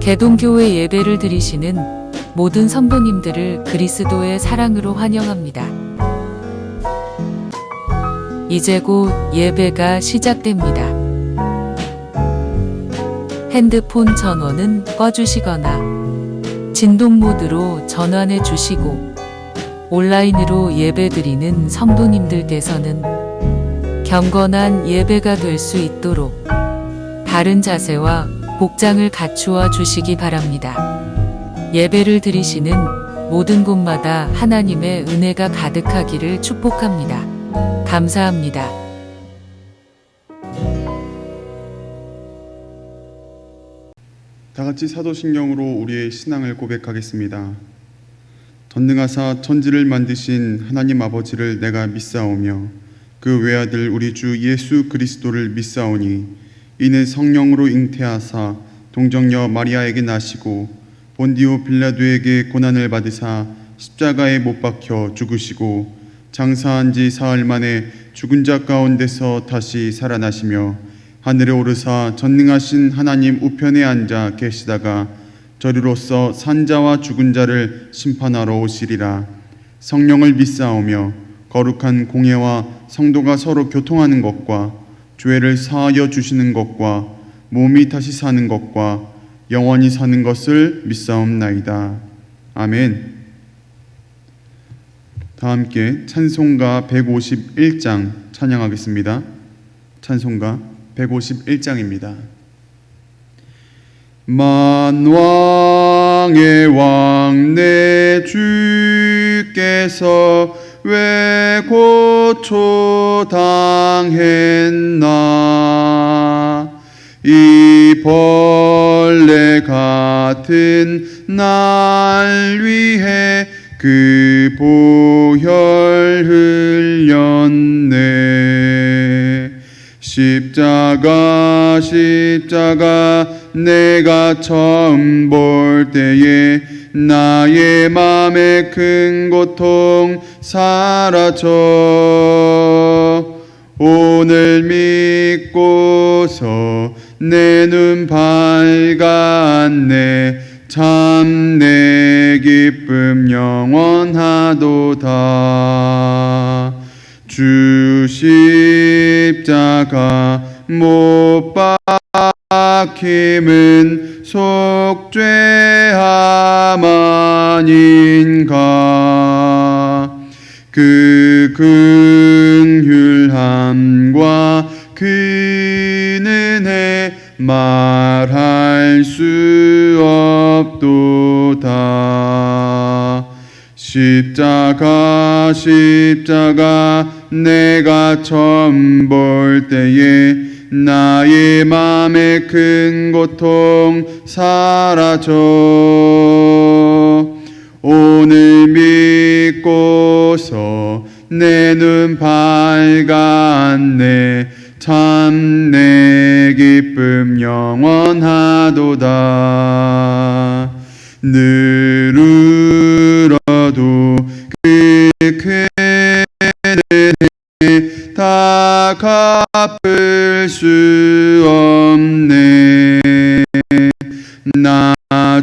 개동교회 예배를 드리시는 모든 성도님들을 그리스도의 사랑으로 환영합니다. 이제 곧 예배가 시작됩니다. 핸드폰 전원은 꺼주시거나 진동 모드로 전환해 주시고 온라인으로 예배드리는 성도님들께서는 경건한 예배가 될 수 있도록 바른 자세와 복장을 갖추어 주시기 바랍니다. 예배를 드리시는 모든 곳마다 하나님의 은혜가 가득하기를 축복합니다. 감사합니다. 다 같이 사도신경으로 우리의 신앙을 고백하겠습니다. 전능하사 천지를 만드신 하나님 아버지를 내가 믿사오며 그 외아들 우리 주 예수 그리스도를 믿사오니 이는 성령으로 잉태하사 동정녀 마리아에게 나시고 본디오 빌라도에게 고난을 받으사 십자가에 못 박혀 죽으시고 장사한 지 사흘 만에 죽은 자 가운데서 다시 살아나시며 하늘에 오르사 전능하신 하나님 우편에 앉아 계시다가 저리로서 산자와 죽은 자를 심판하러 오시리라. 성령을 믿사오며 거룩한 공예와 성도가 서로 교통하는 것과 죄를 사하여 주시는 것과 몸이 다시 사는 것과 영원히 사는 것을 믿사옵나이다. 아멘. 다 함께 찬송가 151장 찬양하겠습니다. 찬송가 151장입니다. 만왕의 왕 내 주께서 왜 고초당했나 이 벌레 같은 날 위해 그 보혈 흘렸네. 십자가 내가 처음 볼 때에 나의 맘에 큰 고통 사라져 오늘 믿고서 내 눈 밝았네. 참 내 기쁨 영원하도다. 주 십자가 못 박힘은 속죄함 아닌가. 그 긍휼함과 그 은혜 말할 수 없도다. 십자가 내가 처음 볼 때에 나의 맘에 큰 고통 사라져 오늘 믿고서 내 눈 밝았네. 참 내 기쁨 영원하도다. 늘 울어도 그 큰 은혜 다 갚을 수 없네. 나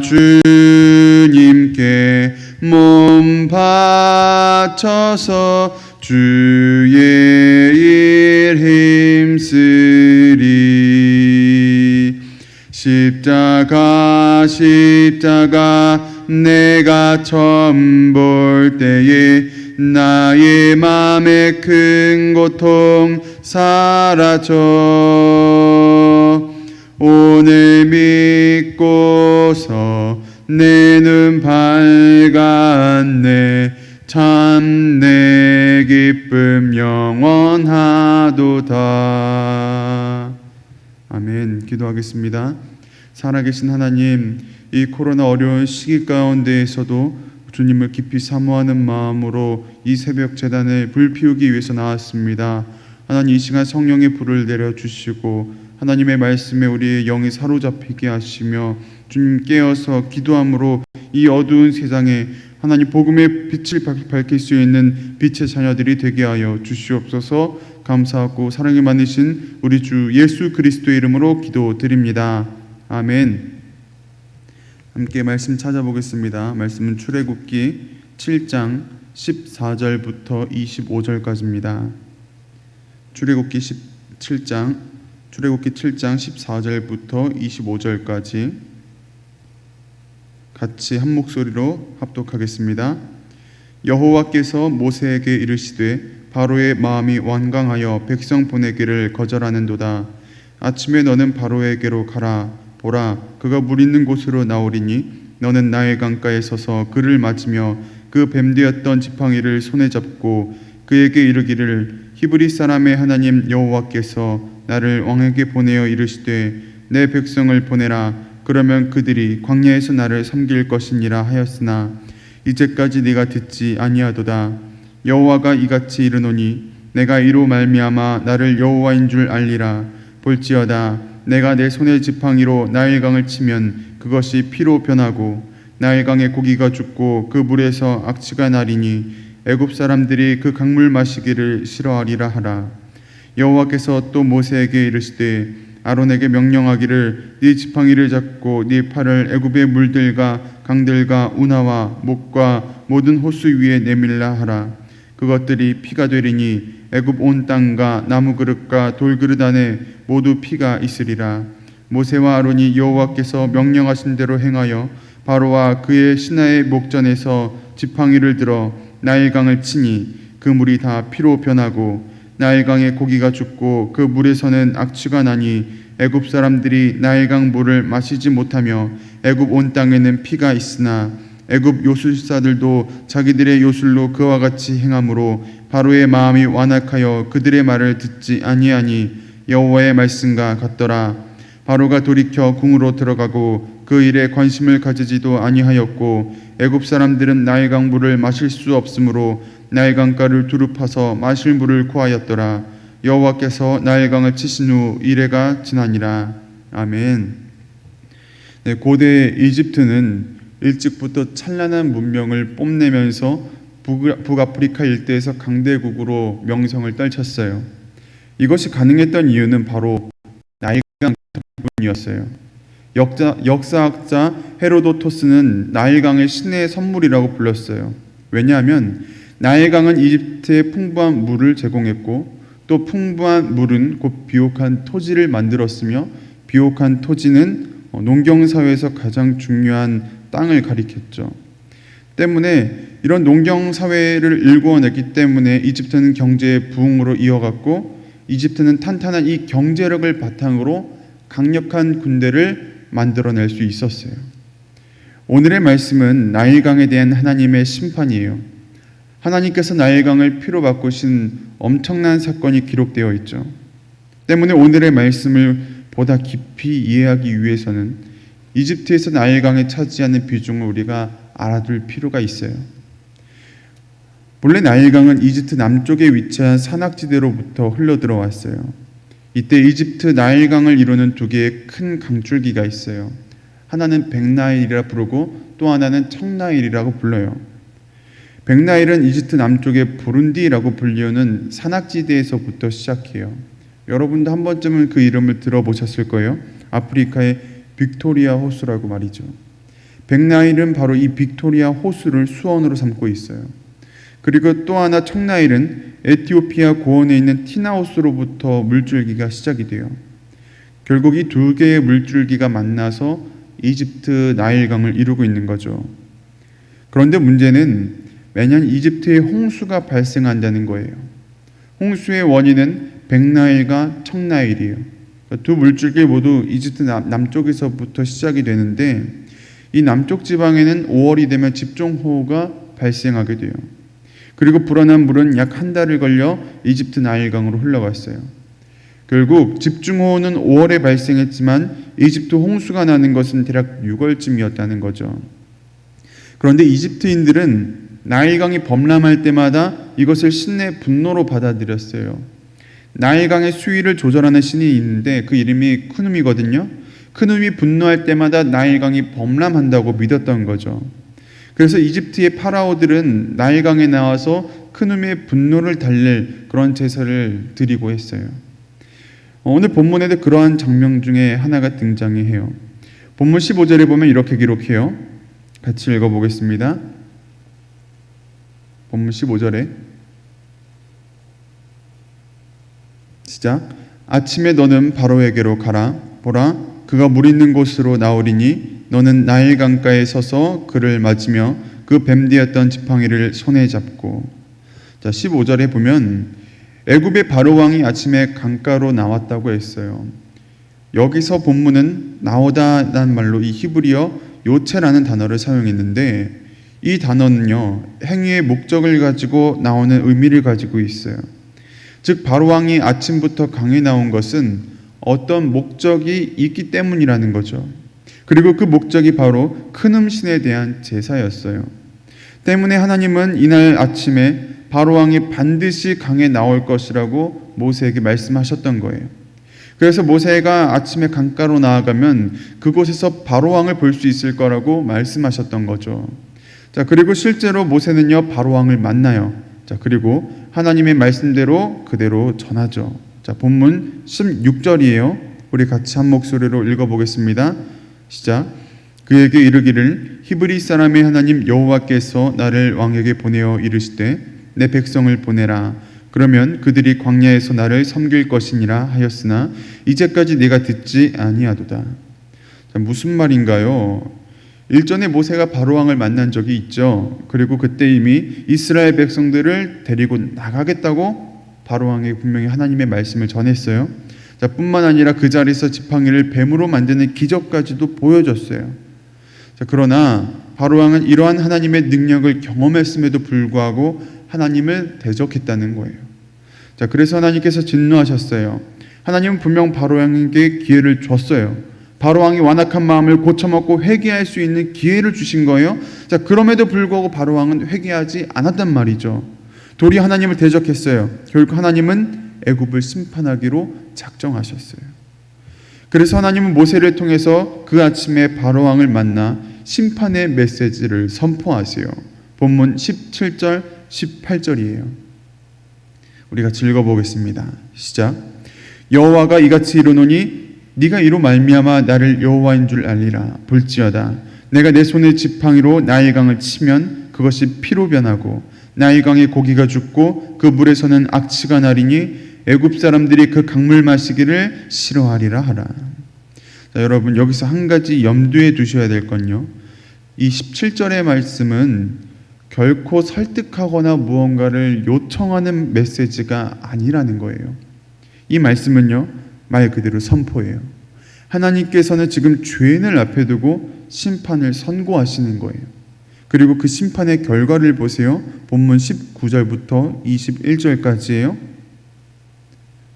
주님께 몸 바쳐서 주의 일 힘쓰리. 십자가 내가 처음 볼 때에 나의 맘에 큰 고통 사라져 오늘 믿고서 내 눈 밝았네. 참 내 기쁨 영원하도다. 아멘. 기도하겠습니다. 살아계신 하나님, 이 코로나 어려운 시기 가운데에서도 주님을 깊이 사모하는 마음으로 이 새벽 제단을 불피우기 위해서 나왔습니다. 하나님, 이 시간 성령의 불을 내려주시고 하나님의 말씀에 우리의 영이 사로잡히게 하시며 주님 깨어서 기도함으로 이 어두운 세상에 하나님 복음의 빛을 밝힐 수 있는 빛의 자녀들이 되게 하여 주시옵소서. 감사하고 사랑이 많으신 우리 주 예수 그리스도의 이름으로 기도드립니다. 아멘. 함께 말씀 찾아보겠습니다. 말씀은 출애굽기 7장 14절부터 25절까지입니다. 출애굽기 7장 14절부터 25절까지 같이 한 목소리로 합독하겠습니다. 여호와께서 모세에게 이르시되 바로의 마음이 완강하여 백성 보내기를 거절하는도다. 아침에 너는 바로에게로 가라. 보라, 그가 물 있는 곳으로 나오리니 너는 나일 강가에 서서 그를 맞으며 그 뱀되었던 지팡이를 손에 잡고 그에게 이르기를 히브리 사람의 하나님 여호와께서 나를 왕에게 보내어 이르시되 내 백성을 보내라. 그러면 그들이 광야에서 나를 섬길 것이니라 하였으나 이제까지 네가 듣지 아니하도다. 여호와가 이같이 이르노니 내가 이로 말미암아 나를 여호와인 줄 알리라. 볼지어다 내가 내 손의 지팡이로 나일강을 치면 그것이 피로 변하고 나일강의 고기가 죽고 그 물에서 악취가 나리니 애굽 사람들이 그 강물 마시기를 싫어하리라 하라. 여호와께서 또 모세에게 이르시되 아론에게 명령하기를 네 지팡이를 잡고 네 팔을 애굽의 물들과 강들과 운하와 목과 모든 호수 위에 내밀라 하라. 그것들이 피가 되리니 애굽 온 땅과 나무 그릇과 돌그릇 안에 모두 피가 있으리라. 모세와 아론이 여호와께서 명령하신 대로 행하여 바로와 그의 신하의 목전에서 지팡이를 들어 나일강을 치니 그 물이 다 피로 변하고 나일강의 고기가 죽고 그 물에서는 악취가 나니 애굽 사람들이 나일강 물을 마시지 못하며 애굽 온 땅에는 피가 있으나 애굽 요술사들도 자기들의 요술로 그와 같이 행함으로 바로의 마음이 완악하여 그들의 말을 듣지 아니하니 여호와의 말씀과 같더라. 바로가 돌이켜 궁으로 들어가고 그 일에 관심을 가지지도 아니하였고 애굽 사람들은 나일강 물을 마실 수 없으므로 나일강가를 두루 파서 마실 물을 구하였더라. 여호와께서 나일강을 치신 후 이래가 지나니라. 아멘. 네, 고대 이집트는 일찍부터 찬란한 문명을 뽐내면서 북아프리카 일대에서 강대국으로 명성을 떨쳤어요. 이것이 가능했던 이유는 바로 나일강 덕분이었어요. 역사학자 헤로도토스는 나일강을 신의 선물이라고 불렀어요. 왜냐하면 나일강은 이집트에 풍부한 물을 제공했고 또 풍부한 물은 곧 비옥한 토지를 만들었으며 비옥한 토지는 농경사회에서 가장 중요한 땅을 가리켰죠. 때문에 이런 농경사회를 일구어냈기 때문에 이집트는 경제의 부흥으로 이어갔고 이집트는 탄탄한 이 경제력을 바탕으로 강력한 군대를 만들어낼 수 있었어요. 오늘의 말씀은 나일강에 대한 하나님의 심판이에요. 하나님께서 나일강을 피로 바꾸신 엄청난 사건이 기록되어 있죠. 때문에 오늘의 말씀을 보다 깊이 이해하기 위해서는 이집트에서 나일강에 차지하는 비중을 우리가 알아둘 필요가 있어요. 본래 나일강은 이집트 남쪽에 위치한 산악지대로부터 흘러들어왔어요. 이때 이집트 나일강을 이루는 두 개의 큰 강줄기가 있어요. 하나는 백나일이라 부르고 또 하나는 청나일이라고 불러요. 백나일은 이집트 남쪽의 부룬디라고 불리우는 산악지대에서부터 시작해요. 여러분도 한 번쯤은 그 이름을 들어보셨을 거예요. 아프리카의 빅토리아 호수라고 말이죠. 백나일은 바로 이 빅토리아 호수를 수원으로 삼고 있어요. 그리고 또 하나 청나일은 에티오피아 고원에 있는 티나호수로부터 물줄기가 시작이 돼요. 결국 이 두 개의 물줄기가 만나서 이집트 나일강을 이루고 있는 거죠. 그런데 문제는 매년 이집트에 홍수가 발생한다는 거예요. 홍수의 원인은 백나일과 청나일이에요. 두 물줄기 모두 이집트 남쪽에서부터 시작이 되는데 이 남쪽 지방에는 5월이 되면 집중호우가 발생하게 돼요. 그리고 불어난 물은 약 한 달을 걸려 이집트 나일강으로 흘러갔어요. 결국 집중호우는 5월에 발생했지만 이집트 홍수가 나는 것은 대략 6월쯤이었다는 거죠. 그런데 이집트인들은 나일강이 범람할 때마다 이것을 신의 분노로 받아들였어요. 나일강의 수위를 조절하는 신이 있는데 그 이름이 크눔이거든요. 크눔이 분노할 때마다 나일강이 범람한다고 믿었던 거죠. 그래서 이집트의 파라오들은 나일강에 나와서 크눔의 분노를 달랠 그런 제사를 드리고 했어요. 오늘 본문에도 그러한 장면 중에 하나가 등장해요. 본문 15절에 보면 이렇게 기록해요. 같이 읽어보겠습니다. 본문 15절에 시작. 아침에 너는 바로에게로 가라. 보라, 그가 물 있는 곳으로 나오리니 너는 나일 강가에 서서 그를 맞으며 그 뱀되었던 지팡이를 손에 잡고. 자, 15절에 보면 애굽의 바로 왕이 아침에 강가로 나왔다고 했어요. 여기서 본문은 나오다라는 말로 이 히브리어 요체라는 단어를 사용했는데, 이 단어는요 행위의 목적을 가지고 나오는 의미를 가지고 있어요. 즉 바로 왕이 아침부터 강에 나온 것은 어떤 목적이 있기 때문이라는 거죠. 그리고 그 목적이 바로 큰 음신에 대한 제사였어요. 때문에 하나님은 이날 아침에 바로 왕이 반드시 강에 나올 것이라고 모세에게 말씀하셨던 거예요. 그래서 모세가 아침에 강가로 나아가면 그곳에서 바로 왕을 볼 수 있을 거라고 말씀하셨던 거죠. 자, 그리고 실제로 모세는요 바로 왕을 만나요. 자, 그리고 하나님의 말씀대로 그대로 전하죠. 자, 본문 16절이에요. 우리 같이 한 목소리로 읽어보겠습니다. 시작. 그에게 이르기를 히브리 사람의 하나님 여호와께서 나를 왕에게 보내어 이르시되 내 백성을 보내라. 그러면 그들이 광야에서 나를 섬길 것이니라 하였으나 이제까지 네가 듣지 아니하도다. 자, 무슨 말인가요? 일전에 모세가 바로왕을 만난 적이 있죠. 그리고 그때 이미 이스라엘 백성들을 데리고 나가겠다고 바로왕에게 분명히 하나님의 말씀을 전했어요. 자, 뿐만 아니라 그 자리에서 지팡이를 뱀으로 만드는 기적까지도 보여줬어요. 자, 그러나 바로왕은 이러한 하나님의 능력을 경험했음에도 불구하고 하나님을 대적했다는 거예요. 자, 그래서 하나님께서 진노하셨어요. 하나님은 분명 바로왕에게 기회를 줬어요. 바로왕이 완악한 마음을 고쳐먹고 회개할 수 있는 기회를 주신 거예요. 자, 그럼에도 불구하고 바로왕은 회개하지 않았단 말이죠. 도리어 하나님을 대적했어요. 결국 하나님은 애굽을 심판하기로 작정하셨어요. 그래서 하나님은 모세를 통해서 그 아침에 바로왕을 만나 심판의 메시지를 선포하세요. 본문 17절 18절이에요. 우리 같이 읽어보겠습니다. 시작. 여호와가 이같이 이르노니 네가 이로 말미암아 나를 여호와인 줄 알리라. 볼지어다 내가 내 손의 지팡이로 나일강을 치면 그것이 피로 변하고 나일강의 고기가 죽고 그 물에서는 악취가 나리니 애굽 사람들이 그 강물 마시기를 싫어하리라 하라. 자, 여러분 여기서 한 가지 염두에 두셔야 될 건요, 이 17절의 말씀은 결코 설득하거나 무언가를 요청하는 메시지가 아니라는 거예요. 이 말씀은요 말 그대로 선포예요. 하나님께서는 지금 죄인을 앞에 두고 심판을 선고하시는 거예요. 그리고 그 심판의 결과를 보세요. 본문 19절부터 21절까지예요.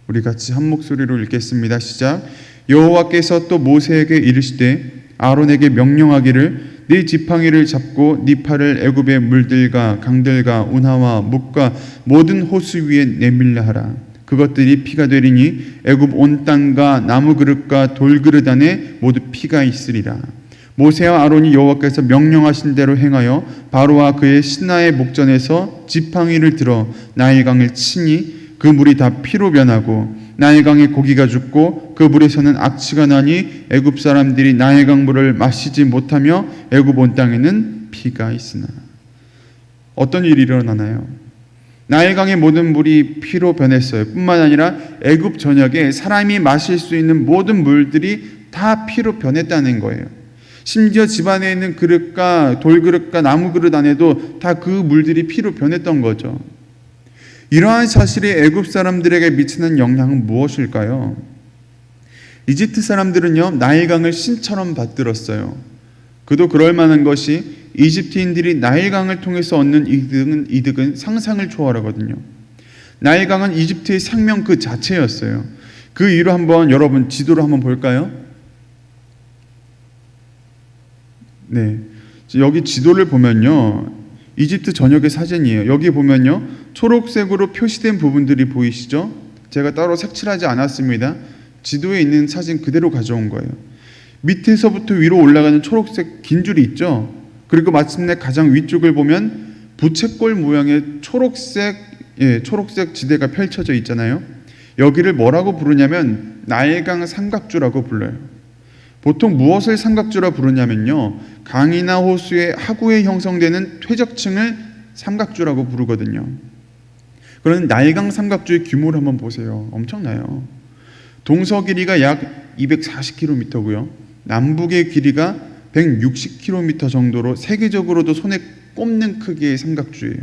우리 같이 한 목소리로 읽겠습니다. 시작. 여호와께서 또 모세에게 이르시되 아론에게 명령하기를 네 지팡이를 잡고 네 팔을 애굽의 물들과 강들과 운하와 묵과 모든 호수 위에 내밀라 하라. 그것들이 피가 되리니 애굽 온 땅과 나무 그릇과 돌 그릇 안에 모두 피가 있으리라. 모세와 아론이 여호와께서 명령하신 대로 행하여 바로와 그의 신하의 목전에서 지팡이를 들어 나일강을 치니 그 물이 다 피로 변하고 나일강의 고기가 죽고 그 물에서는 악취가 나니 애굽 사람들이 나일강 물을 마시지 못하며 애굽 온 땅에는 피가 있으나. 어떤 일이 일어나나요? 나일강의 모든 물이 피로 변했어요. 뿐만 아니라 애굽 전역에 사람이 마실 수 있는 모든 물들이 다 피로 변했다는 거예요. 심지어 집안에 있는 그릇과 돌그릇과 나무 그릇 안에도 다 그 물들이 피로 변했던 거죠. 이러한 사실이 애굽 사람들에게 미치는 영향은 무엇일까요? 이집트 사람들은요 나일강을 신처럼 받들었어요. 그도 그럴 만한 것이 이집트인들이 나일강을 통해서 얻는 이득은 상상을 초월하거든요. 나일강은 이집트의 생명 그 자체였어요. 그 이유로 한번 여러분 지도를 한번 볼까요? 네, 여기 지도를 보면요 이집트 전역의 사진이에요. 여기 보면요 초록색으로 표시된 부분들이 보이시죠? 제가 따로 색칠하지 않았습니다. 지도에 있는 사진 그대로 가져온 거예요. 밑에서부터 위로 올라가는 초록색 긴 줄이 있죠? 그리고 마침내 가장 위쪽을 보면 부채꼴 모양의 초록색 지대가 펼쳐져 있잖아요. 여기를 뭐라고 부르냐면 나일강 삼각주라고 불러요. 보통 무엇을 삼각주라 부르냐면요, 강이나 호수의 하구에 형성되는 퇴적층을 삼각주라고 부르거든요. 그런 나일강 삼각주의 규모를 한번 보세요. 엄청나요. 동서 길이가 약 240km고요. 남북의 길이가 160km 정도로 세계적으로도 손에 꼽는 크기의 삼각주예요.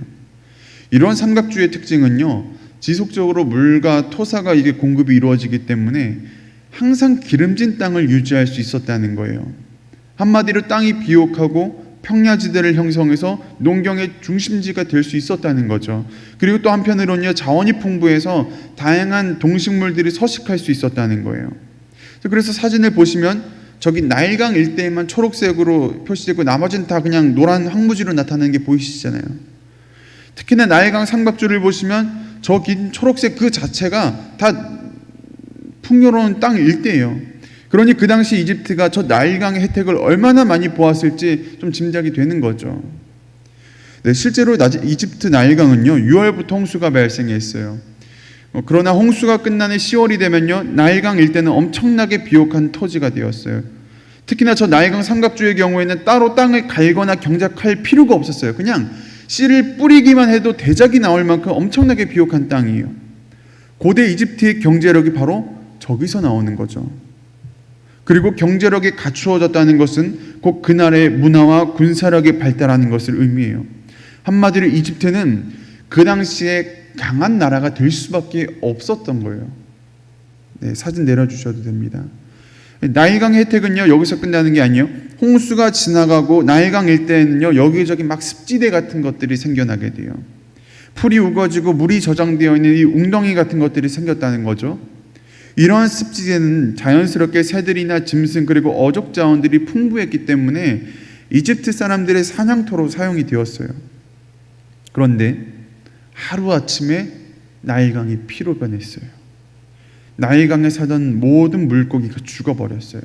이런 삼각주의 특징은요, 지속적으로 물과 토사가 이게 공급이 이루어지기 때문에 항상 기름진 땅을 유지할 수 있었다는 거예요. 한마디로 땅이 비옥하고 평야지대를 형성해서 농경의 중심지가 될 수 있었다는 거죠. 그리고 또 한편으로는요, 자원이 풍부해서 다양한 동식물들이 서식할 수 있었다는 거예요. 그래서 사진을 보시면 저기 나일강 일대에만 초록색으로 표시되고 나머지는 다 그냥 노란 황무지로 나타나는 게 보이시잖아요. 특히나 나일강 삼각주를 보시면 저 긴 초록색 그 자체가 다 풍요로운 땅 일대예요. 그러니 그 당시 이집트가 저 나일강의 혜택을 얼마나 많이 보았을지 좀 짐작이 되는 거죠. 네, 실제로 이집트 나일강은요, 6월부터 홍수가 발생했어요. 그러나 홍수가 끝나는 10월이 되면요, 나일강 일대는 엄청나게 비옥한 토지가 되었어요. 특히나 저 나일강 삼각주의 경우에는 따로 땅을 갈거나 경작할 필요가 없었어요. 그냥 씨를 뿌리기만 해도 대작이 나올 만큼 엄청나게 비옥한 땅이에요. 고대 이집트의 경제력이 바로 저기서 나오는 거죠. 그리고 경제력이 갖추어졌다는 것은 곧 그날의 문화와 군사력이 발달하는 것을 의미해요. 한마디로 이집트는 그 당시에 강한 나라가 될 수밖에 없었던 거예요. 네, 사진 내려주셔도 됩니다. 나일강 혜택은요, 여기서 끝나는 게 아니에요. 홍수가 지나가고 나일강 일대에는요, 여기저기 막 습지대 같은 것들이 생겨나게 돼요. 풀이 우거지고 물이 저장되어 있는 이 웅덩이 같은 것들이 생겼다는 거죠. 이러한 습지대는 자연스럽게 새들이나 짐승 그리고 어족 자원들이 풍부했기 때문에 이집트 사람들의 사냥터로 사용이 되었어요. 그런데 하루아침에 나일강이 피로 변했어요. 나일강에 살던 모든 물고기가 죽어버렸어요.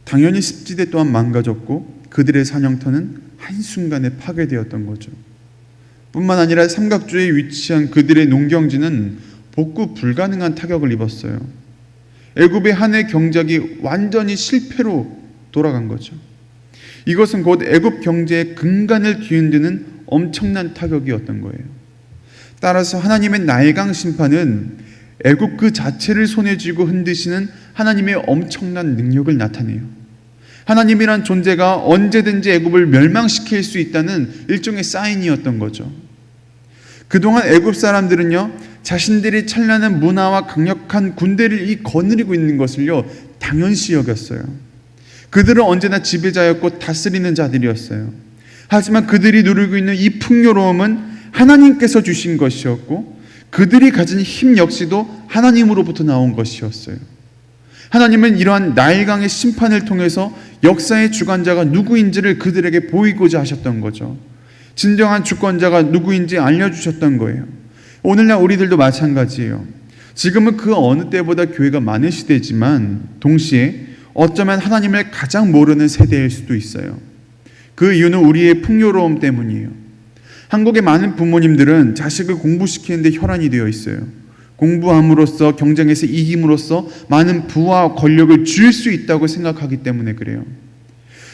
당연히 습지대 또한 망가졌고 그들의 사냥터는 한순간에 파괴되었던 거죠. 뿐만 아니라 삼각주에 위치한 그들의 농경지는 복구 불가능한 타격을 입었어요. 애굽의 한 해 경작이 완전히 실패로 돌아간 거죠. 이것은 곧 애굽 경제의 근간을 뒤흔드는 엄청난 타격이었던 거예요. 따라서 하나님의 나일강 심판은 애굽 그 자체를 손에 쥐고 흔드시는 하나님의 엄청난 능력을 나타내요. 하나님이란 존재가 언제든지 애굽을 멸망시킬 수 있다는 일종의 사인이었던 거죠. 그동안 애굽 사람들은요, 자신들이 찬란한 문화와 강력한 군대를 거느리고 있는 것을요, 당연시 여겼어요. 그들은 언제나 지배자였고 다스리는 자들이었어요. 하지만 그들이 누리고 있는 이 풍요로움은 하나님께서 주신 것이었고 그들이 가진 힘 역시도 하나님으로부터 나온 것이었어요. 하나님은 이러한 나일강의 심판을 통해서 역사의 주관자가 누구인지를 그들에게 보이고자 하셨던 거죠. 진정한 주권자가 누구인지 알려주셨던 거예요. 오늘날 우리들도 마찬가지예요. 지금은 그 어느 때보다 교회가 많은 시대지만 동시에 어쩌면 하나님을 가장 모르는 세대일 수도 있어요. 그 이유는 우리의 풍요로움 때문이에요. 한국의 많은 부모님들은 자식을 공부시키는데 혈안이 되어 있어요. 공부함으로써 경쟁에서 이김으로써 많은 부와 권력을 줄 수 있다고 생각하기 때문에 그래요.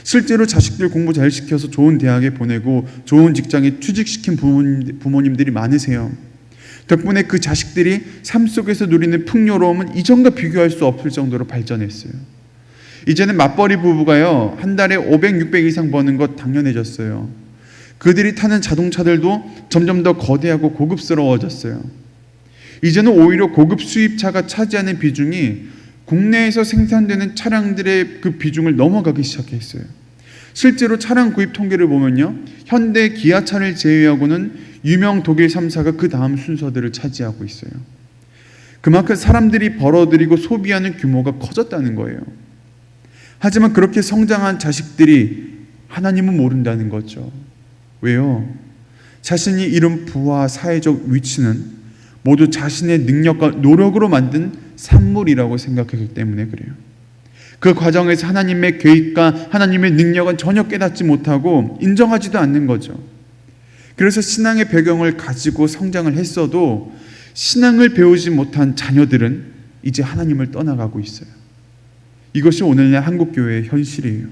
실제로 자식들 공부 잘 시켜서 좋은 대학에 보내고 좋은 직장에 취직시킨 부모님들이 많으세요. 덕분에 그 자식들이 삶 속에서 누리는 풍요로움은 이전과 비교할 수 없을 정도로 발전했어요. 이제는 맞벌이 부부가요, 한 달에 500, 600 이상 버는 것 당연해졌어요. 그들이 타는 자동차들도 점점 더 거대하고 고급스러워졌어요. 이제는 오히려 고급 수입차가 차지하는 비중이 국내에서 생산되는 차량들의 그 비중을 넘어가기 시작했어요. 실제로 차량 구입 통계를 보면요, 현대, 기아차를 제외하고는 유명 독일 3사가 그 다음 순서들을 차지하고 있어요. 그만큼 사람들이 벌어들이고 소비하는 규모가 커졌다는 거예요. 하지만 그렇게 성장한 자식들이 하나님은 모른다는 거죠. 왜요? 자신이 이룬 부와 사회적 위치는 모두 자신의 능력과 노력으로 만든 산물이라고 생각하기 때문에 그래요. 그 과정에서 하나님의 계획과 하나님의 능력은 전혀 깨닫지 못하고 인정하지도 않는 거죠. 그래서 신앙의 배경을 가지고 성장을 했어도 신앙을 배우지 못한 자녀들은 이제 하나님을 떠나가고 있어요. 이것이 오늘날 한국교회의 현실이에요.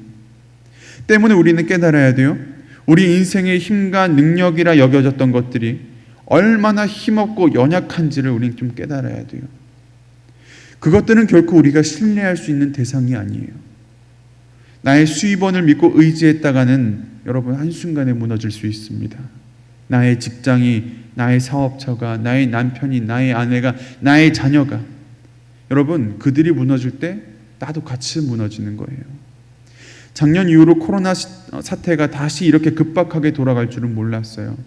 때문에 우리는 깨달아야 돼요. 우리 인생의 힘과 능력이라 여겨졌던 것들이 얼마나 힘없고 연약한지를 우리는 좀 깨달아야 돼요. 그것들은 결코 우리가 신뢰할 수 있는 대상이 아니에요. 나의 수입원을 믿고 의지했다가는 여러분 한순간에 무너질 수 있습니다. 나의 직장이, 나의 사업처가, 나의 남편이, 나의 아내가, 나의 자녀가, 여러분 그들이 무너질 때 나도 같이 무너지는 거예요. 작년 이후로 코로나 사태가 다시 이렇게 급박하게 돌아갈 줄은 몰랐어요.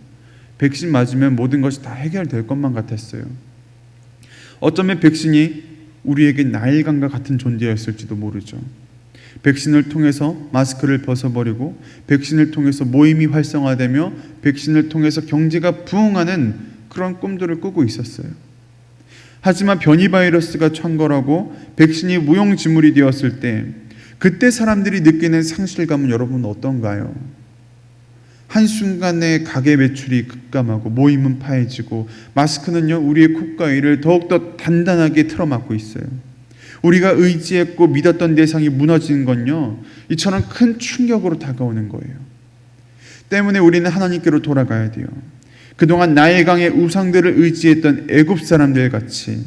백신 맞으면 모든 것이 다 해결될 것만 같았어요. 어쩌면 백신이 우리에게 나일강과 같은 존재였을지도 모르죠. 백신을 통해서 마스크를 벗어버리고, 백신을 통해서 모임이 활성화되며, 백신을 통해서 경제가 부흥하는 그런 꿈들을 꾸고 있었어요. 하지만 변이 바이러스가 창궐하고 백신이 무용지물이 되었을 때, 그때 사람들이 느끼는 상실감은 여러분 어떤가요? 한순간에 가게 매출이 급감하고 모임은 파해지고, 마스크는요 우리의 콧과 이를 더욱더 단단하게 틀어막고 있어요. 우리가 의지했고 믿었던 대상이 무너지는 건요 이처럼 큰 충격으로 다가오는 거예요. 때문에 우리는 하나님께로 돌아가야 돼요. 그동안 나일강의 우상들을 의지했던 애굽 사람들 같이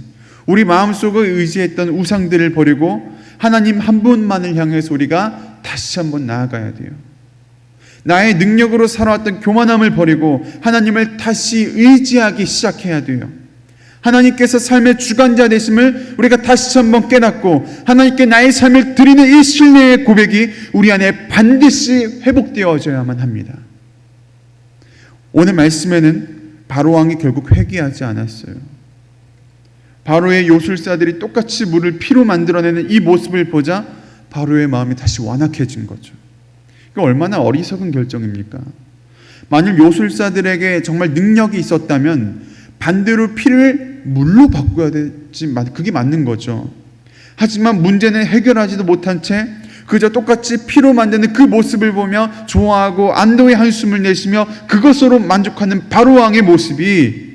우리 마음속에 의지했던 우상들을 버리고 하나님 한 분만을 향해서 우리가 다시 한번 나아가야 돼요. 나의 능력으로 살아왔던 교만함을 버리고 하나님을 다시 의지하기 시작해야 돼요. 하나님께서 삶의 주관자 되심을 우리가 다시 한번 깨닫고, 하나님께 나의 삶을 드리는 이 신뢰의 고백이 우리 안에 반드시 회복되어져야만 합니다. 오늘 말씀에는 바로왕이 결국 회개하지 않았어요. 바로의 요술사들이 똑같이 물을 피로 만들어내는 이 모습을 보자 바로의 마음이 다시 완악해진 거죠. 이거 얼마나 어리석은 결정입니까? 만일 요술사들에게 정말 능력이 있었다면 반대로 피를 물로 바꿔야 되지, 그게 맞는 거죠. 하지만 문제는 해결하지도 못한 채 그저 똑같이 피로 만드는 그 모습을 보며 좋아하고 안도의 한숨을 내쉬며 그것으로 만족하는 바로왕의 모습이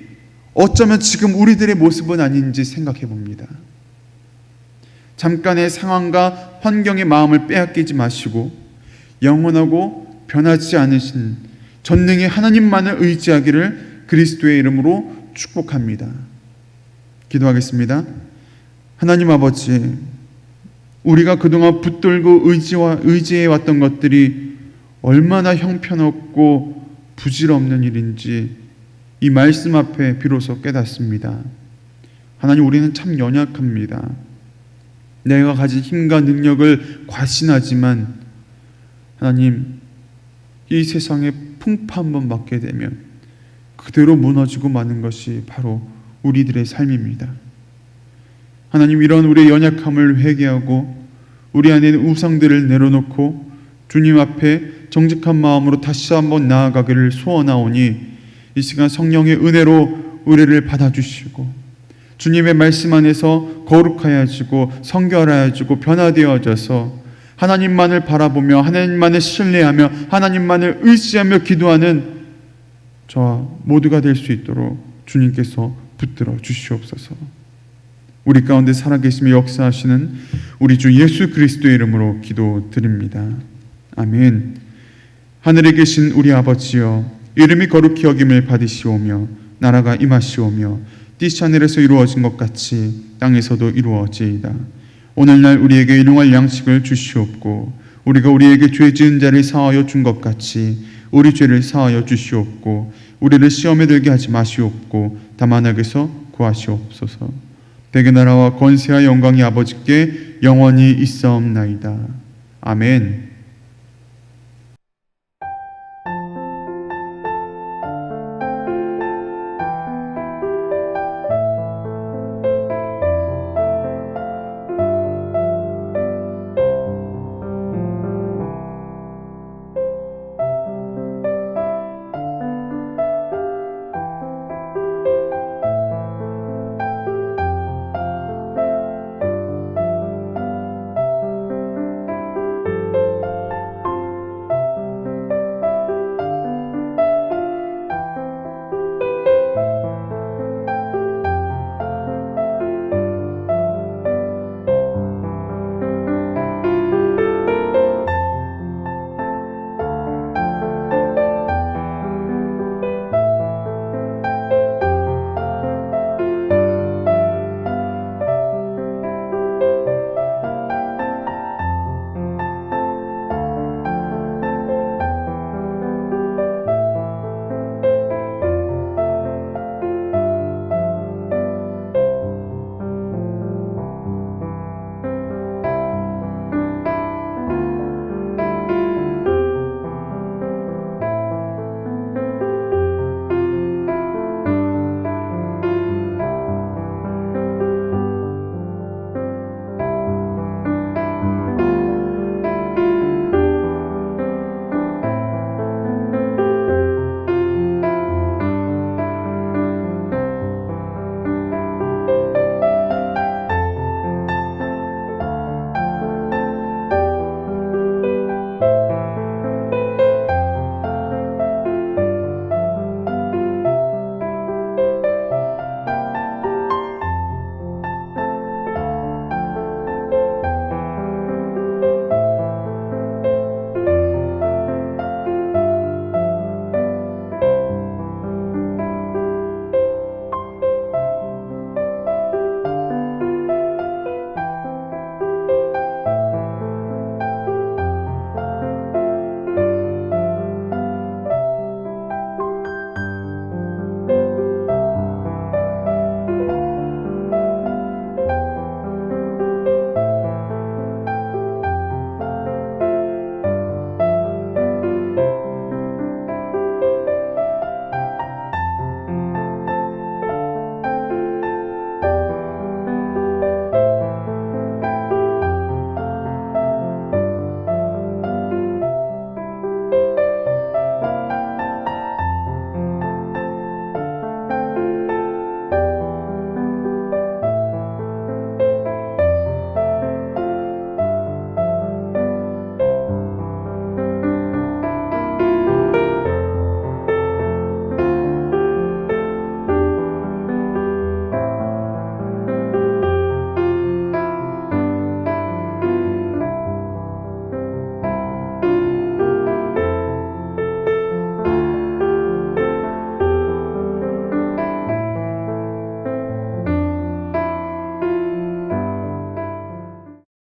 어쩌면 지금 우리들의 모습은 아닌지 생각해 봅니다. 잠깐의 상황과 환경의 마음을 빼앗기지 마시고 영원하고 변하지 않으신 전능의 하나님만을 의지하기를 그리스도의 이름으로 축복합니다. 기도하겠습니다. 하나님 아버지, 우리가 그동안 붙들고 의지해왔던 것들이 얼마나 형편없고 부질없는 일인지 이 말씀 앞에 비로소 깨닫습니다. 하나님, 우리는 참 연약합니다. 내가 가진 힘과 능력을 과신하지만 하나님, 이 세상에 풍파 한번 맞게 되면 그대로 무너지고 마는 것이 바로 우리들의 삶입니다. 하나님, 이런 우리의 연약함을 회개하고 우리 안에 있는 우상들을 내려놓고 주님 앞에 정직한 마음으로 다시 한번 나아가기를 소원하오니 이 시간 성령의 은혜로 우리를 받아주시고 주님의 말씀 안에서 거룩하여지고 성결하여지고 변화되어져서 하나님만을 바라보며 하나님만을 신뢰하며 하나님만을 의지하며 기도하는 저와 모두가 될 수 있도록 주님께서 붙들어 주시옵소서. 우리 가운데 살아계시며 역사하시는 우리 주 예수 그리스도의 이름으로 기도드립니다. 아멘. 하늘에 계신 우리 아버지여, 이름이 거룩히 여김을 받으시오며 나라가 임하시오며 뜻이 하늘에서 이루어진 것 같이 땅에서도 이루어지이다. 오늘날 우리에게 일용할 양식을 주시옵고 우리가 우리에게 죄 지은 자를 사하여 준 것 같이 우리 죄를 사하여 주시옵고 우리를 시험에 들게 하지 마시옵고 다만 악에서 구하시옵소서. 대개 나라와 권세와 영광이 아버지께 영원히 있사옵나이다. 아멘.